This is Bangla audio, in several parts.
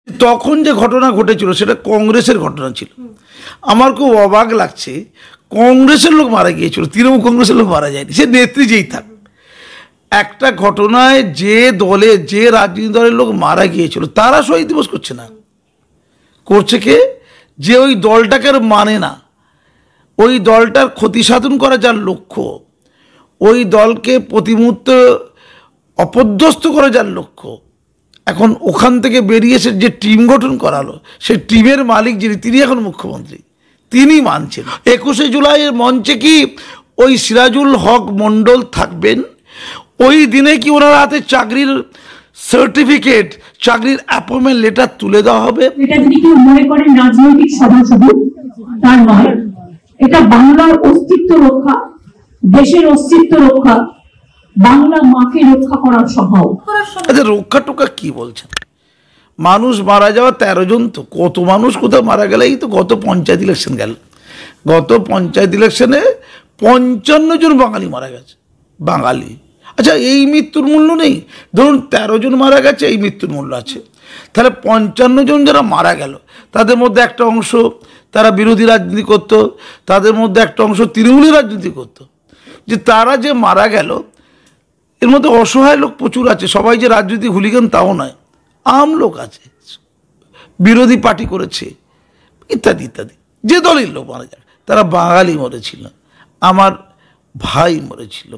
তখন যে ঘটনা ঘটেছিল সেটা কংগ্রেসের ঘটনা ছিল। আমার খুব অবাক লাগছে, কংগ্রেসের লোক মারা গিয়েছিল, তৃণমূল কংগ্রেসের লোক মারা যায়নি, সে নেত্রী যেই থাক। একটা ঘটনায় যে দলে যে রাজনৈতিক দলের লোক মারা গিয়েছিল তারা শহীদ দিবস করছে না, করছে কে? যে ওই দলটাকে আর মানে না, ওই দলটার ক্ষতি সাধন করা যার লক্ষ্য, ওই দলকে প্রতি মুহূর্তে অপদস্থ করা যার লক্ষ্য, এখন ওখান থেকে বেরিয়ে এসে যে টিম গঠন করালো, সেই টিমের মালিক যিনি, তিনি এখন মুখ্যমন্ত্রী, তিনি মানছেন। 21শে জুলাইয়ের মঞ্চে কি ওই সিরাজুল হক মণ্ডল থাকবেন? ওই দিনে কি ওনার হাতে চাকরির সার্টিফিকেট, চাকরির অ্যাপয়েন্টমেন্ট লেটার তুলে দেওয়া হবে? এটা যদি কেউ মনে করেন রাজনৈতিক সভা শুধু, তার নয়, এটা বাংলার অস্তিত্ব রক্ষা, দেশের অস্তিত্ব রক্ষা, বাংলা মাকে রক্ষা করার সভাও। আচ্ছা, রক্ষা টোকা কি বলছেন? মানুষ মারা যাওয়া 13 জন, তো কত মানুষ কোথাও মারা গেলে, এই তো গত পঞ্চায়েত ইলেকশন গেল, গত পঞ্চায়েত ইলেকশনে 55 জন বাঙালি মারা গেছে, বাঙালি। আচ্ছা, এই মৃত্যুর মূল্য নেই? ধরুন 13 জন মারা গেছে, এই মৃত্যুর মূল্য আছে, তাহলে 55 জন যারা মারা গেল তাদের মধ্যে একটা অংশ তারা বিরোধী রাজনীতি করতো, তাদের মধ্যে একটা অংশ তৃণমূলী রাজনীতি করতো, যে তারা যে মারা গেল এর মধ্যে অসহায় লোক প্রচুর আছে, সবাই যে রাজনীতি হুলিগান তাও নয়, আম লোক আছে, বিরোধী পার্টি করেছে, ইত্যাদি ইত্যাদি। যে দলের লোক মারা যায়, তারা বাঙালি মরেছিল, আমার ভাই মরেছিল,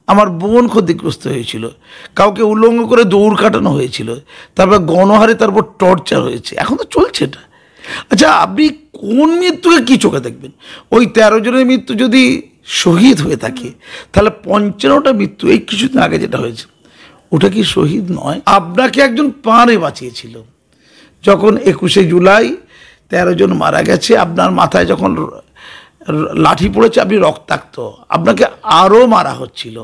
আমার বোন ক্ষতিগ্রস্ত হয়েছিল, কাউকে উল্লঙ্ঘ করে দৌড় কাটানো হয়েছিল, তারপর গণহারে তারপর টর্চার হয়েছে, এখন তো চলছে এটা। আচ্ছা, আপনি কোন মৃত্যুকে কী চোখে দেখবেন? ওই 13 জনের মৃত্যু যদি শহীদ হয়ে থাকে, তাহলে 55টা মৃত্যু এই কিছুদিন আগে যেটা হয়েছে, ওটা কি শহীদ নয়? আপনাকে একজন প্রাণে বাঁচিয়েছিল, যখন 21শে জুলাই 13 জন মারা গেছে, আপনার মাথায় যখন লাঠি পড়েছে আপনি রক্তাক্ত, আপনাকে আরও মারা হচ্ছিল।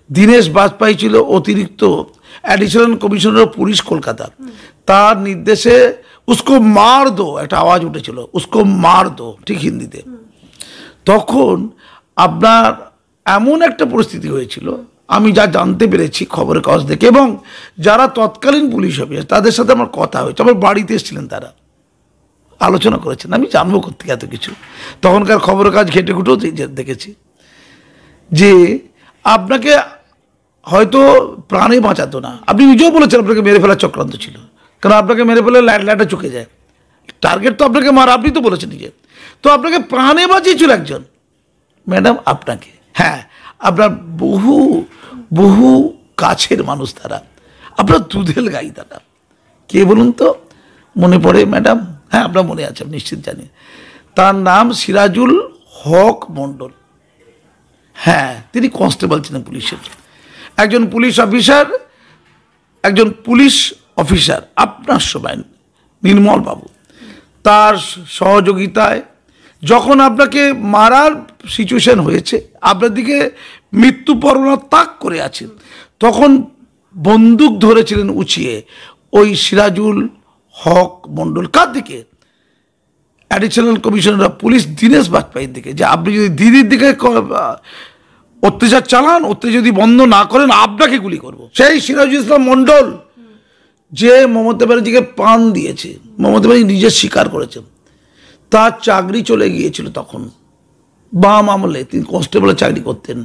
দীনেশ বাজপেয়ী ছিল অতিরিক্ত অ্যাডিশনাল কমিশনার পুলিশ কলকাতা, তার নির্দেশে উসকো মার দো একটা আওয়াজ উঠেছিল, উসকো মার দো, ঠিক হিন্দিতে। তখন আপনার এমন একটা পরিস্থিতি হয়েছিল, আমি যা জানতে পেরেছি খবরের কাগজ দেখে, এবং যারা তৎকালীন পুলিশ অফিসার তাদের সাথে আমার কথা হয়েছে, আমার বাড়িতে এসেছিলেন, তারা আলোচনা করেছেন, আমি জানবো করতে এত কিছু, তখনকার খবরের কাজ ঘেটে ঘুটেও দেখেছি, যে আপনাকে হয়তো প্রাণে বাঁচাতো না, আপনি নিজেও বলেছেন আপনাকে মেরে ফেলার চক্রান্ত ছিল, কারণ আপনাকে মেরে ফেলে লাইটটা চুকে যায়, টার্গেট তো আপনাকে মারা, আপনি তো বলেছেন নিজে, তো আপনাকে প্রাণে বাঁচিয়েছিল একজন ম্যাডাম, আপনাকে, হ্যাঁ, আপনার বহু বহু কাছের মানুষ, তারা আপনার দুধের গাই, তারা কে বলুন তো? মনে পড়ে ম্যাডাম? হ্যাঁ, আপনার মনে আছে, আপনি নিশ্চিত জানেন, তার নাম সিরাজুল হক মণ্ডল। হ্যাঁ, তিনি কনস্টেবল ছিলেন পুলিশের, একজন পুলিশ অফিসার, একজন পুলিশ অফিসার আপনার সময় নির্মল বাবু, তার সহযোগিতায় যখন আপনাকে মারার সিচুয়েশন হয়েছে, আপনার দিকে মৃত্যু পরোয়ানা তাক করে আছেন, তখন বন্দুক ধরেছিলেন উঁচিয়ে ওই সিরাজুল হক মণ্ডল। কার দিকে? Additional commissioner of police Dinesh বাজপেয়ীর দিকে, যে আপনি যদি দিদির দিকে অত্যাচার চালান, অত্যাচার যদি বন্ধ না করেন, আপনাকে গুলি করব। সেই সিরাজুল ইসলাম মণ্ডল যে মমতা ব্যানার্জিকে পান দিয়েছে, মমতা ব্যানার্জি নিজে স্বীকার করেছেন, তার চাকরি চলে গিয়েছিল তখন, বাম আমলে তিনি কনস্টেবলের চাকরি করতেন,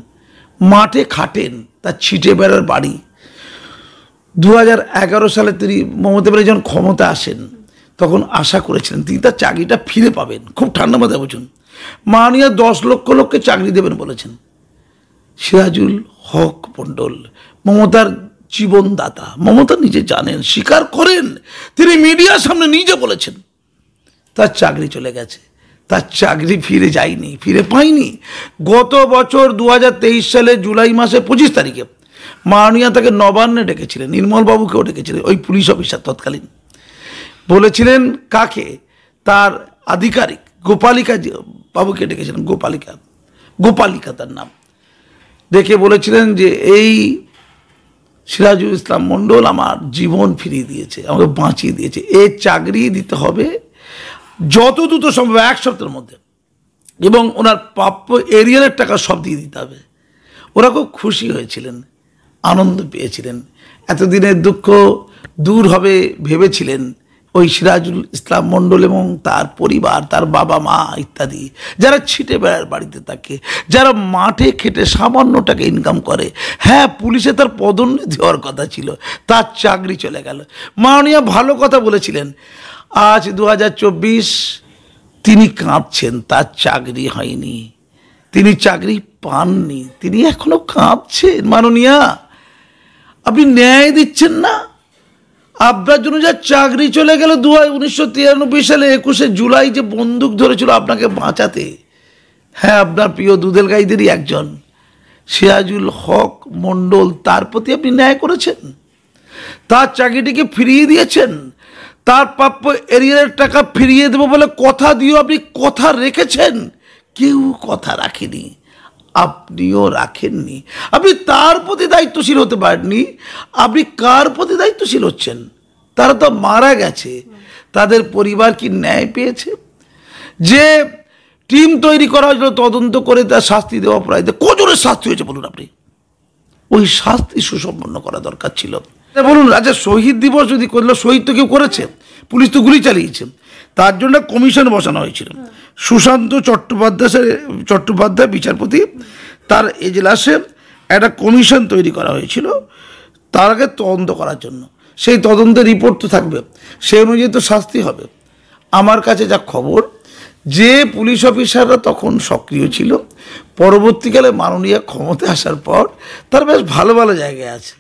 মাঠে খাটেন, তার ছিটে বেড়ার বাড়ি। 2011 সালে তিনি মমতা ব্যানার্জি যখন ক্ষমতা আসেন, তখন আশা করেছিলেন তিনি তার চাকরিটা ফিরে পাবেন, খুব ঠান্ডা মাথায় বলছেন, মাননীয় 10 লক্ষ লোককে চাকরি দেবেন বলেছেন। সিরাজুল হক মণ্ডল মমতার জীবনদাতা, মমতা নিজে জানেন, স্বীকার করেন, তিনি মিডিয়ার সামনে নিজে বলেছেন তার চাকরি চলে গেছে, তার চাকরি ফিরে যায়নি, ফিরে পায়নি। গত বছর 2023 সালে জুলাই মাসে 25 তারিখে মাননীয়া তাকে নবান্নে ডেকেছিলেন, নির্মল বাবুকেও ডেকেছিলেন, ওই পুলিশ অফিসার তৎকালীন, বলেছিলেন কাকে? তার আধিকারিক গোপালিকা বাবুকে ডেকেছিলেন, গোপালিকা তার নাম, ডেকে বলেছিলেন যে এই সিরাজুল ইসলাম মণ্ডল আমার জীবন ফিরিয়ে দিয়েছে, আমাকে বাঁচিয়ে দিয়েছে, এর চাকরি দিতে হবে যত দ্রুত সম্ভব, 1 সপ্তাহের মধ্যে, এবং ওনার প্রাপ্য এরিয়ারের টাকা সব দিয়ে দিতে হবে। ওরা খুব খুশি হয়েছিলেন, আনন্দ পেয়েছিলেন, এতদিনের দুঃখ দূর হবে ভেবেছিলেন, ওই সিরাজুল ইসলাম মণ্ডল এবং তার পরিবার, তার বাবা মা ইত্যাদি, যারা ছিটে বেড়ার বাড়িতে থাকে, যারা মাঠে খেটে সামান্য টাকা ইনকাম করে। হ্যাঁ, পুলিশে তার পদোন্নতি হওয়ার কথা ছিল, তার চাকরি চলে গেল। মাননীয় ভালো কথা বলেছিলেন, আজ 2024 তিনি কাঁদছেন, তার চাকরি হয়নি, তিনি চাকরি পাননি, তিনি এখনো কাঁদছেন। মাননীয়া, আপনি ন্যায় দিচ্ছেন না। আপনার জন্য যা চাকরি চলে গেল 1993 সালে 21শে জুলাই যে বন্দুক ধরেছিল আপনাকে বাঁচাতে, হ্যাঁ, আপনার প্রিয় দুধেল গাইদেরই একজন সিরাজুল হক মণ্ডল, তার প্রতি আপনি ন্যায় করেছেন, তার চাকরিটিকে ফিরিয়ে দিয়েছেন, তার প্রাপ্য এরিয়ারের টাকা ফিরিয়ে দেবো বলে কথা দিয়েও আপনি কথা রেখেছেন। কেউ কথা রাখেনি, আপনিও রাখেননি। আপনি তার প্রতি দায়িত্বশীল হতে পারেননি, আপনি কার প্রতি দায়িত্বশীল হচ্ছেন? তারা তো মারা গেছে, তাদের পরিবার কি ন্যায় পেয়েছে? যে টিম তৈরি করা হয়েছিল তদন্ত করে তার শাস্তি দেওয়া অপরাধীদের, কজনের শাস্তি হয়েছে বলুন আপনি? ওই শাস্তি সুসম্পন্ন করা দরকার ছিল। বলুন, আচ্ছা, শহীদ দিবস যদি করলো, শহীদ তো কেউ করেছে, পুলিশ তো গুলি চালিয়েছে, তার জন্য কমিশন বসানো হয়েছিল। সুশান্ত চট্টোপাধ্যায় বিচারপতি, তার এজলাসে একটা কমিশন তৈরি করা হয়েছিল তার আগে তদন্ত করার জন্য। সেই তদন্তের রিপোর্ট তো থাকবে, সেই অনুযায়ী তো শাস্তি হবে। আমার কাছে যা খবর, যে পুলিশ অফিসাররা তখন সক্রিয় ছিল, পরবর্তীকালে মাননীয় ক্ষমতায় আসার পর তার বেশ ভালো ভালো জায়গায় আছে।